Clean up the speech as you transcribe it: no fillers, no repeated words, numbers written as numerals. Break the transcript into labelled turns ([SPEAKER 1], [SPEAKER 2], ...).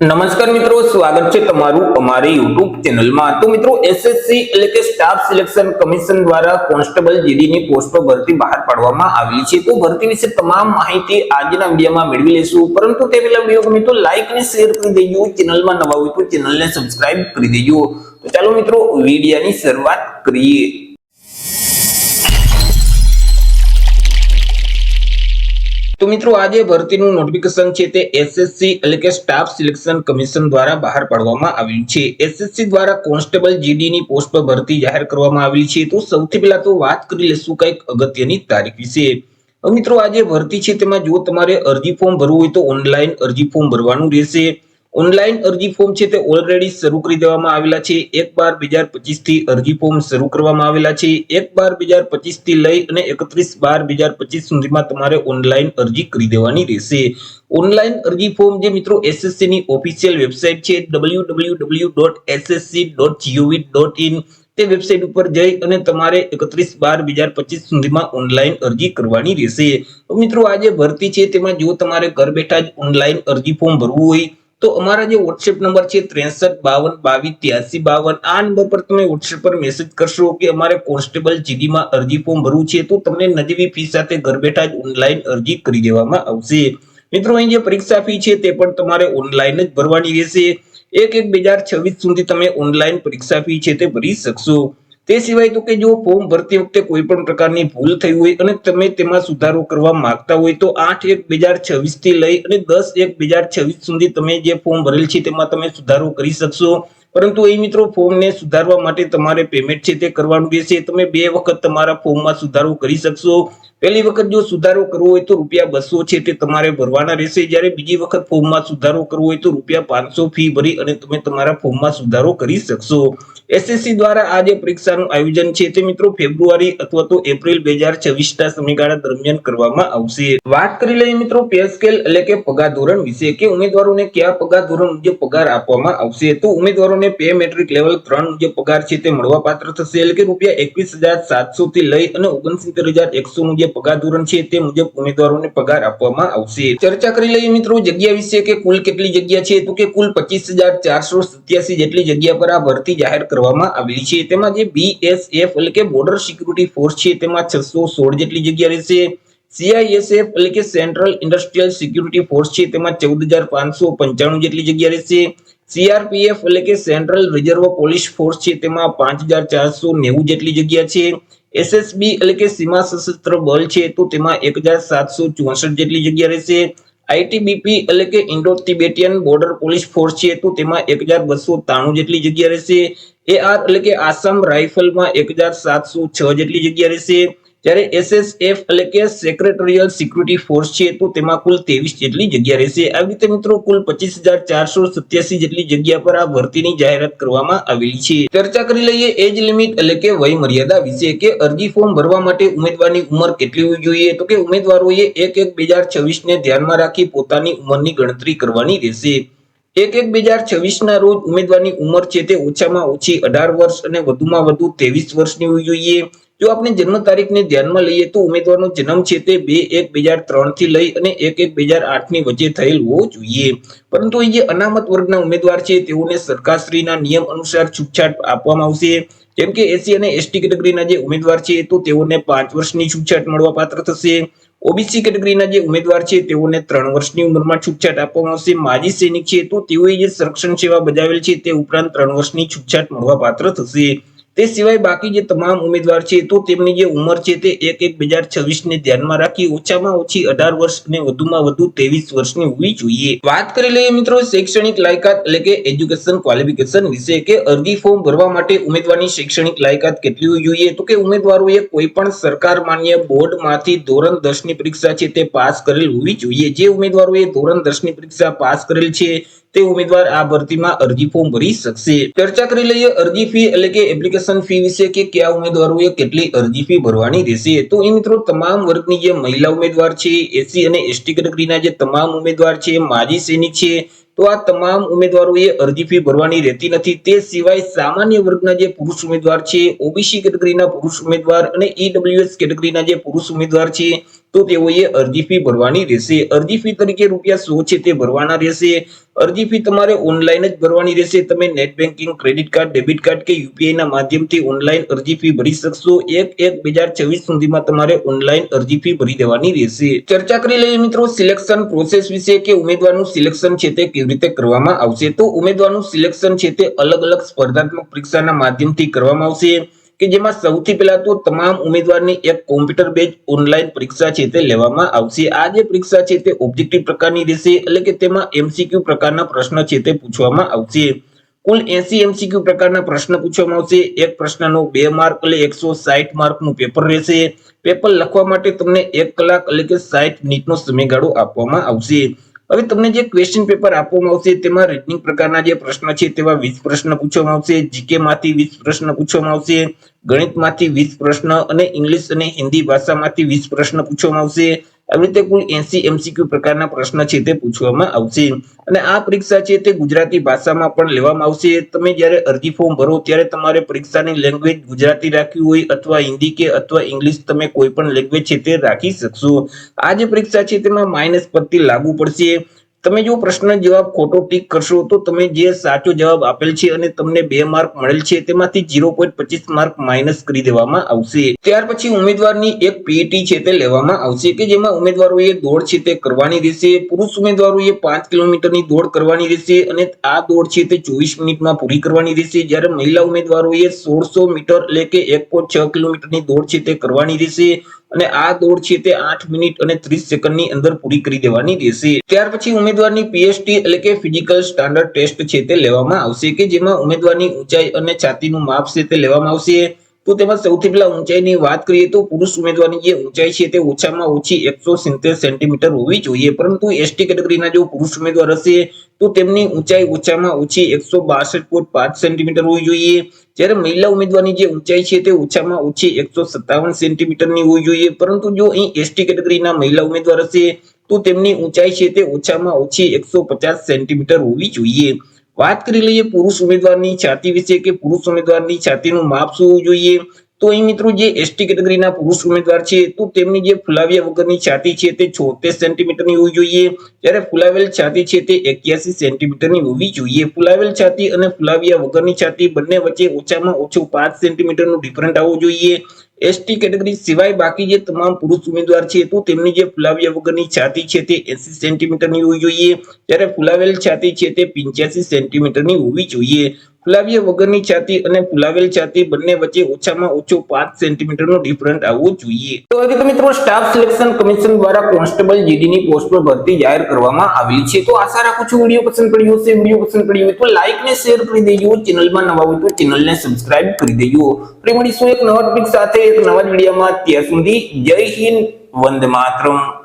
[SPEAKER 1] નમસ્કાર મિત્રો, સ્વાગત છે તમારું અમારી YouTube ચેનલમાં। તો મિત્રો, એસએસસી એટલે કે સ્ટાફ સિલેક્શન કમિશન દ્વારા કોન્સ્ટેબલ જીડીની પોસ્ટો ભરતી બહાર પાડવામાં આવી છે। તો ભરતી વિશે તમામ માહિતી આજના વિડીયોમાં મેળવી લેશું, પરંતુ તે પહેલા વિડીયો ગમે તો લાઈક અને શેર કરી દેજો। ચેનલમાં નવા હોય તો ચેનલને સબસ્ક્રાઇબ કરી દેજો। તો ચાલો મિત્રો, વિડીયોની શરૂઆત કરીએ। તો મિત્રો, આજે ભરતીનું નોટિફિકેશન છે તે એસએસસી એટલે કે સ્ટાફ સિલેક્શન કમિશન દ્વારા બહાર પાડવામાં આવ્યું છે। એસએસસી દ્વારા કોન્સ્ટેબલ જીડીની પોસ્ટ પર ભરતી જાહેર કરવામાં આવી છે। તો સૌથી પહેલા તો વાત કરી લેશું કંઈક અગત્યની તારીખ વિશે। મિત્રો, આજે ભરતી છે તેમાં જો તમારે અરજી ફોર્મ ભરવું હોય તો ઓનલાઈન અરજી ફોર્મ ભરવાનું રહેશે। ઓનલાઈન અરજી ફોર્મ છે તે ઓલરેડી શરૂ કરી દેવામાં આવેલા છે। 1/12/2025 થી અરજી ફોર્મ શરૂ કરવામાં આવેલા છે। 1/12/2025 થી લઈ અને 31/12/2025 સુધીમાં તમારે ઓનલાઈન અરજી કરી દેવાની રહેશે। ઓનલાઈન અરજી ફોર્મ જે મિત્રો એસએસસી ની ઓફિશિયલ વેબસાઇટ છે www.ssc.gov.in તે વેબસાઇટ ઉપર જઈ અને તમારે 31/12/2025 સુધીમાં ઓનલાઈન અરજી કરવાની રહેશે। તો મિત્રો, આ જે ભરતી છે તેમાં જો તમારે ઘર બેઠા જ ઓનલાઈન અરજી ફોર્મ ભરવું હોય તો અમારા જે WhatsApp નંબર છે 6352228352 આ નંબર પર તમે WhatsApp પર મેસેજ કરશો કે અમારે કોન્સ્ટેબલ જીડી માં અરજી ફોર્મ ભરવું છે, તો તમને નજીવી ફી સાથે ઘર બેઠા જ ઓનલાઈન અરજી કરી દેવામાં આવશે। મિત્રો, અહીં જે પરીક્ષા ફી છે તે પણ તમારે ઓનલાઈન જ ભરવાની રહેશે। 1/1/2026 સુધી તમે ઓનલાઈન પરીક્ષા ફી છે તે ભરી શકશો। તે સિવાય તો કે જો ફોર્મ ભરતી વખતે કોઈ પણ પ્રકારની ભૂલ થઈ હોય અને તમે તેમાં સુધારો કરવા માંગતા હોય તો 8/1/2026 થી લઈ અને 10/1/2026 સુધી તમે જે ફોર્મ ભરેલ છે તેમાં તમે સુધારો કરી શકશો। પરંતુ એ મિત્રો, ફોર્મને સુધારવા માટે તમારે પેમેન્ટ છે તે કરવાનું રહેશે। તમે 2 વખત તમારા ફોર્મમાં સુધારો કરી શકશો। પહેલી વખત જો સુધારો કરવો હોય તો ₹200 છે તે તમારે ભરવાના રહેશે, જ્યારે બીજી વખત ફોર્મમાં સુધારો કરવો હોય તો ₹500 ફી ભરી અને તમે તમારા ફોર્મમાં સુધારો કરી શકશો। એસએસસી દ્વારા આ જે પરીક્ષાનું આયોજન છે તે મિત્રો ફેબ્રુઆરી અથવા તો એપ્રિલ 2026 ના સમયગાળા દરમિયાન કરવામાં આવશે। વાત કરી લઈએ મિત્રો પે સ્કેલ એટલે કે પગાર ધોરણ વિશે કે ઉમેદવારોને કયા પગાર ધોરણ મુજબ પગાર આપવામાં આવશે। તો ઉમેદવારોને પે મેટ્રિક લેવલ 3 મુજબ પગાર છે તે મળવાપાત્ર થશે, એટલે કે ₹21,700 થી લઈ અને 69,100 નું જે પગાર ધોરણ છે તે મુજબ ઉમેદવારોને પગાર આપવામાં આવશે। ચર્ચા કરી લઈએ મિત્રો જગ્યા વિશે કે કુલ કેટલી જગ્યા છે, તો કે કુલ 25,487 જેટલી જગ્યા પર આ ભરતી જાહેર કરવામાં આવેલી છે। તેમાં જે બીએસએફ એટલે કે બોર્ડર સિક્યુરિટી ફોર્સ છે તેમાં 616 જેટલી જગ્યા રહેશે। સીઆઈએસએફ એટલે કે સેન્ટ્રલ ઇન્ડસ્ટ્રીયલ સિક્યુરિટી ફોર્સ છે તેમાં 14,595 જેટલી જગ્યા રહેશે। સીઆરપીએફ એટલે કે સેન્ટ્રલ રિઝર્વ પોલીસ ફોર્સ છે તેમાં 5,490 જેટલી જગ્યા છે। એસએસબી એટલે કે સીમા સશસ્ત્ર બળ છે તો તેમાં 1,764 જેટલી જગ્યા રહેશે। આઈટીબીપી એટલે કે Indo Tibetan border police force છે તો તેમાં 1,293 જેટલી જગ્યા રહેશે। એઆર એટલે કે આસામ રાઇફલમાં 1,706 જેટલી જગ્યા રહેશે, જ્યારે એસએસએફ એટલે કે સેક્રેટરીયલ સિક્યુરિટી ફોર્સ છે તો તેમાં કુલ 23 જેટલી જગ્યા રહેશે। આવી રીતે મિત્રો કુલ 25,487 જેટલી જગ્યા પર આ ભરતીની જાહેરાત કરવામાં આવેલી છે। ચર્ચા કરી લઈએ એજ લિમિટ એટલે કે વય મર્યાદા વિશે કે અરજી ફોર્મ ભરવા માટે ઉમેદવારની ઉંમર કેટલી હોવી જોઈએ। તો કે ઉમેદવારોએ 1/1/2026 ને ધ્યાનમાં રાખી પોતાની ઉંમરની ગણતરી કરવાની રહેશે। 1/1/2026 ના રોજ ઉમેદવારની ઉંમર છે તે ઓછામાં ઓછી 18 વર્ષ અને વધુમાં વધુ 23 વર્ષની હોવી જોઈએ। જો આપણે જન્મ તારીખને ધ્યાનમાં લઈએ તો ઉમેદવારનો જન્મ છે તે 2/1/2003 થી લઈ અને 1/1/2008 ની વચ્ચે થયેલ હોવો જોઈએ। પરંતુ એ જે અનામત વર્ગના ઉમેદવાર છે તેઓને સરકારશ્રીના નિયમ અનુસાર છૂટછાટ આપવામાં આવશે। જેમ કે એસસી અને એસટી કેટેગરીના જે ઉમેદવાર છે તો તેઓને 5 વર્ષની છૂટછાટ મળવાપાત્ર થશે। ઓબીસી કેટેગરીના જે ઉમેદવાર છે તેઓને 3 વર્ષની ઉંમરમાં છૂટછાટ આપવામાં આવશે। માજી સૈનિક છે તો તેઓએ જે સંરક્ષણ સેવા બજાવેલ છે તે ઉપરાંત 3 વર્ષની છૂટછાટ મળવાપાત્ર થશે। તે સિવાય બાકી જે તમામ ઉમેદવાર છે તો તેમની જે ઉંમર છે તે 1/1/2026 ને ધ્યાનમાં રાખી ઓછામાં ઓછી 18 વર્ષ અને વધુમાં વધુ 23 વર્ષની હોવી જોઈએ। વાત કરી લઈએ મિત્રો શૈક્ષણિક લાયકાત એટલે કે એજ્યુકેશન ક્વોલિફિકેશન વિશે કે અરજી ફોર્મ ભરવા માટે ઉમેદવારની શૈક્ષણિક લાયકાત કેટલી હોવી જોઈએ। તો કે ઉમેદવારોએ કોઈ પણ સરકાર માન્ય બોર્ડમાંથી ધોરણ 10 ની પરીક્ષા છે તે પાસ કરેલ હોવી જોઈએ। જે ઉમેદવારોએ ધોરણ 10 ની પરીક્ષા પાસ કરેલ છે તે ઉમેદવાર આ ભરતીમાં અરજી ફોર્મ ભરી શકશે। ચર્ચા કરી લઈએ અરજી ફી એટલે કે એપ્લિકેશન ફી વિશે કે કયા ઉમેદવારોએ કેટલી અરજી ફી ભરવાની રહેશે। તો એ મિત્રો તમામ વર્ગની જે મહિલા ઉમેદવાર છે, એસસી અને એસટી કેટેગરીના જે તમામ ઉમેદવાર છે, માજી સૈનિક છે, તો આ તમામ ઉમેદવારોએ અરજી ફી ભરવાની રહેતી નથી। તે સિવાય સામાન્ય વર્ગના જે પુરુષ ઉમેદવાર છે, ઓબીસી કેટેગરીના પુરુષ ઉમેદવાર અને ઈડબ્લ્યુએસ કેટેગરીના જે પુરુષ ઉમેદવાર છે તો તેઓએ અરજી ફી ભરવાની રહેશે. અરજી ફી તરીકે ₹100 છે તે ભરવાના રહેશે. અરજી ફી તમારે ઓનલાઈન જ ભરવાની રહેશે. તમે net banking, credit card, debit card કે યુપીઆઈ ના માધ્યમથી ઓનલાઈન અરજી ફી ભરી શકશો. 1/1/2024 સુધીમાં તમારે ઓનલાઈન અરજી ફી ભરી દેવાની રહેશે. ચર્ચા કરી લઈએ મિત્રો સિલેક્શન પ્રોસેસ વિશે કે ઉમેદવારનું સિલેક્શન છે તે કેવી રીતે કરવામાં આવશે. તો ઉમેદવારનું સિલેક્શન છે તે અલગ-અલગ સ્પર્ધાત્મક પરીક્ષાના માધ્યમથી કરવામાં આવશે કે જેમાં સૌથી પહેલા તો તમામ ઉમેદવારની એક કોમ્પ્યુટર બેઝ ઓનલાઈન પરીક્ષા છે તે લેવામાં આવશે. આ જે પરીક્ષા છે તે ઓબ્જેક્ટિવ પ્રકારની રહેશે, એટલે કે તેમાં એમસીક્યુ પ્રકારના પ્રશ્ન છે તે પૂછવામાં આવશે. કુલ 80 એમસીક્યુ પ્રકારના પ્રશ્ન પૂછવામાં આવશે. એક પ્રશ્નનો 2 માર્ક એટલે 160 માર્કનું પેપર રહેશે. પેપર લખવા માટે તમને 1 કલાક એટલે કે 60 મિનિટનો સમયગાળો આપવામાં આવશે. હવે તમને જે ક્વેશ્ચન પેપર આપવામાં આવશે તેમાં રીઝનિંગ પ્રકારના જે પ્રશ્ન છે તેવા 20 પ્રશ્ન પૂછવામાં આવશે. જીકે માંથી 20 પ્રશ્ન પૂછવામાં આવશે. ગણિતમાંથી 20 પ્રશ્ન અને ઇંગ્લિશ અને હિન્દી ભાષામાંથી 20 પ્રશ્ન પૂછવામાં આવશે. આવી રીતે કુલ 80 એમસીક્યુ પ્રકારના પ્રશ્ન છે તે પૂછવામાં આવશે. અને આ પરીક્ષા છે તે ગુજરાતી ભાષામાં પણ લેવામાં આવશે. તમે જ્યારે અરજી ફોર્મ ભરો ત્યારે તમારે પરીક્ષાની લેંગ્વેજ ગુજરાતી રાખવી હોય અથવા હિન્દી કે અથવા ઇંગ્લિશ તમે કોઈ પણ લેંગ્વેજ છે તે રાખી શકશો. આ જે પરીક્ષા છે તેમાં માઇનસ પદ્ધતિ લાગુ પડશે. તમે જો પ્રશ્ન જવાબ ખોટો ટીક કરશો તો તમે જે સાચો જવાબ આપેલ છે અને તમને 2 માર્ક મળેલ છે તેમાંથી 0.25 માર્ક માઇનસ કરી દેવામાં આવશે. ત્યાર પછી ઉમેદવારની એક પીઈટી છે તે લેવામાં આવશે કે જેમાં ઉમેદવારોએ દોડ છે તે કરવાની રહેશે. પુરુષ ઉમેદવારોએ 5 કિલોમીટરની દોડ કરવાની રહેશે અને આ દોડ છે તે 24 મિનિટમાં પૂરી કરવાની રહેશે. જ્યારે મહિલા ઉમેદવારોએ 1600 મીટર એટલે કે 1.6 કિલોમીટરની દોડ છે તે કરવાની રહેશે અને આ દોડ છે તે 8 મિનિટ અને 30 સેકન્ડની અંદર પૂરી કરી દેવાની રહેશે. ત્યાર પછી ઉમેદવારની પીએસટી એટલે કે ફિઝિકલ સ્ટાન્ડર્ડ ટેસ્ટ છે તે લેવામાં આવશે કે જેમાં ઉમેદવારની ઊંચાઈ અને છાતીનું માપ છે તે લેવામાં આવશે. તો તેમાં સૌથી પહેલા ઊંચાઈની વાત કરીએ તો પુરુષ ઉમેદવારની જે ઊંચાઈ છે તે ઓછામાં ઓછી 170 સેન્ટીમીટર હોવી જોઈએ, પરંતુ એસટી કેટેગરીના જો પુરુષ ઉમેદવાર હશે તો તેમની ઊંચાઈ ઓછામાં ઓછી 162.5 સેન્ટીમીટર હોવી જોઈએ. જ્યારે મહિલા ઉમેદવારની જે ઊંચાઈ છે તે ઓછામાં ઓછી 157 સેન્ટીમીટરની હોવી જોઈએ, પરંતુ જો અહીં એસટી કેટેગરીના મહિલા ઉમેદવાર હશે તો તેમની ઊંચાઈ છે તે ઓછામાં ઓછી 150 સેન્ટીમીટર હોવી જોઈએ. વાત કરી લઈએ પુરુષ ઉમેદવારની છાતી વિશે કે પુરુષ ઉમેદવારની છાતીનું માપ શું હોવું જોઈએ. તો અહીં મિત્રો જે એસટી કેટેગરીના પુરુષ ઉમેદવાર છે તો તેમની જે ફુલાવ્યા વગરની છાતી છે તે 76 સેન્ટીમીટરની હોવી જોઈએ, જ્યારે ફુલાવેલ છાતી છે તે 81 સેન્ટીમીટરની હોવી જોઈએ. ફુલાવેલ છાતી અને ફુલાવ્યા વગરની છાતી બંને વચ્ચે ઓછામાં ઓછું 5 સેન્ટીમીટરનું ડિફરન્ટ આવવું જોઈએ. એસટી કેટેગરી સિવાય બાકી જે તમામ પુરુષ ઉમેદવાર છે તો તેમની જે ફુલાવ્યા વગરની છાતી છે તે 80 સેન્ટીમીટરની હોવી જોઈએ, જ્યારે ફુલાવેલ છાતી છે તે 85 સેન્ટીમીટરની હોવી જોઈએ. ફુલાવ્યા વગરની છાતી અને ફુલાવેલ છાતી બંને વચ્ચે ઓછામાં ઓછો 5 સેન્ટીમીટરનો ડિફરન્ટ આવવો જોઈએ. તો હવે મિત્રો સ્ટાફ સિલેક્શન કમિશન દ્વારા કોન્સ્ટેબલ જીડીની પોસ્ટ પર ભરતી જાહેર કરવામાં આવી છે. તો આશા રાખું છું વિડીયો પસંદ પડ્યો હશે. વિડીયો પસંદ પડ્યો હોય તો લાઈક ને શેર કરી દેજો. ચેનલમાં નવા હોય તો ચેનલને સબસ્ક્રાઇબ કરી દેજો. ફરી મળીશું એક નવા ટોપિક સાથે એક નવા વિડીયોમાં. ત્યાં સુધી જય હિન્દ, વંદે માતરમ.